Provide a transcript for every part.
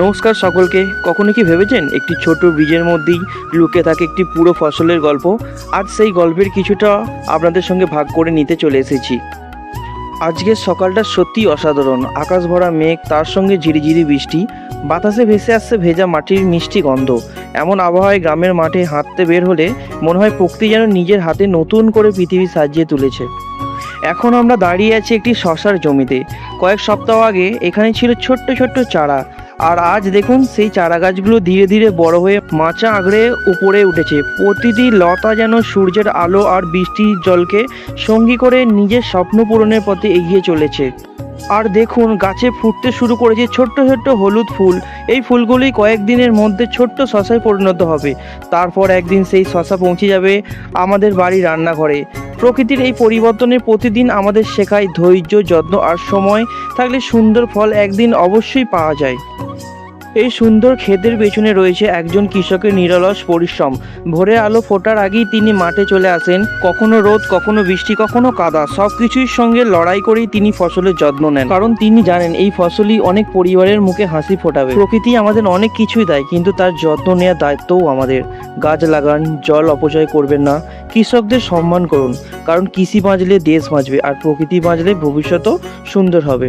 নমস্কার সকলকে। কখনো কি ভেবেছেন একটি ছোট ব্রিজের মধ্যেই লুকিয়ে থাকে একটি পুরো ফসলের গল্প? আজ সেই গল্পের কিছুটা আপনাদের সঙ্গে ভাগ করে নিতে চলে এসেছি। আজকের সকালটা সত্যিই অসাধারণ। আকাশ ভরা মেঘ, তার সঙ্গে ঝিরিঝিরি বৃষ্টি, বাতাসে ভেসে আসছে ভেজা মাটির মিষ্টি গন্ধ। এমন আবহাওয়ায় গ্রামের মাঠে হাঁটতে বের হলে মনে হয় প্রকৃতি যেন নিজের হাতে নতুন করে পৃথিবী সাজিয়ে তুলেছে। এখন আমরা দাঁড়িয়ে আছি একটি শশার জমিতে। কয়েক সপ্তাহ আগে এখানে ছিল ছোট্ট ছোট্ট চারা, আর আজ দেখুন সেই চারা গাছগুলো ধীরে ধীরে বড় হয়ে মাচা আঁকড়ে উপরে উঠেছে। প্রতিটি লতা যেন সূর্যের আলো আর বৃষ্টির জলকে সঙ্গী করে নিজের স্বপ্ন পূরণের পথে এগিয়ে চলেছে। আর দেখুন, গাছে ফুটতে শুরু করেছে ছোট্ট ছোট্ট হলুদ ফুল। এই ফুলগুলি কয়েকদিনের মধ্যে ছোট্ট শশায় পরিণত হবে। তারপর একদিন সেই শশা পৌঁছে যাবে আমাদের বাড়ির রান্নাঘরে। প্রকৃতির এই পরিবর্তনের প্রতিদিন আমাদের শেখায় ধৈর্য, যত্ন আর সময় থাকলে সুন্দর ফল একদিন অবশ্যই পাওয়া যায়। এই সুন্দর ক্ষেতের পেছনে রয়েছে একজন কৃষকের নিরলস পরিশ্রম। ভোরের আলো ফোটার আগেই তিনি মাঠে চলে আসেন। কখনো রোদ, কখনো বৃষ্টি, কখনো কাদা, সব কিছুর সঙ্গে লড়াই করেই তিনি ফসলের যত্ন নেন। কারণ তিনি জানেন এই ফসলই অনেক পরিবারের মুখে হাসি ফোটাবে। প্রকৃতি আমাদের অনেক কিছুই দেয়, কিন্তু তার যত্ন নেওয়ার দায়িত্বও আমাদের। গাছ লাগান, জল অপচয় করবেন না, কৃষকদের সম্মান করুন। কারণ কৃষি বাঁচলে দেশ বাঁচবে, আর প্রকৃতি বাঁচলে ভবিষ্যতও সুন্দর হবে।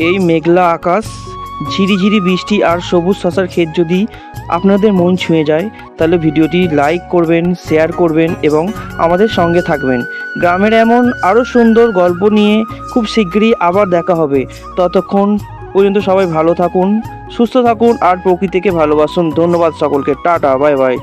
এই মেঘলা আকাশ, ঝিরিঝিরি বৃষ্টি আর সবুজ শশার ক্ষেত যদি আপনাদের মন ছুঁয়ে যায়, তাহলে ভিডিওটি লাইক করবেন, শেয়ার করবেন এবং আমাদের সঙ্গে থাকবেন। গ্রামের এমন আরও সুন্দর গল্প নিয়ে খুব শীঘ্রই আবার দেখা হবে। ততক্ষণ পর্যন্ত সবাই ভালো থাকুন, সুস্থ থাকুন আর প্রকৃতিকে ভালোবাসুন। ধন্যবাদ সকলকে। Tata, bye bye.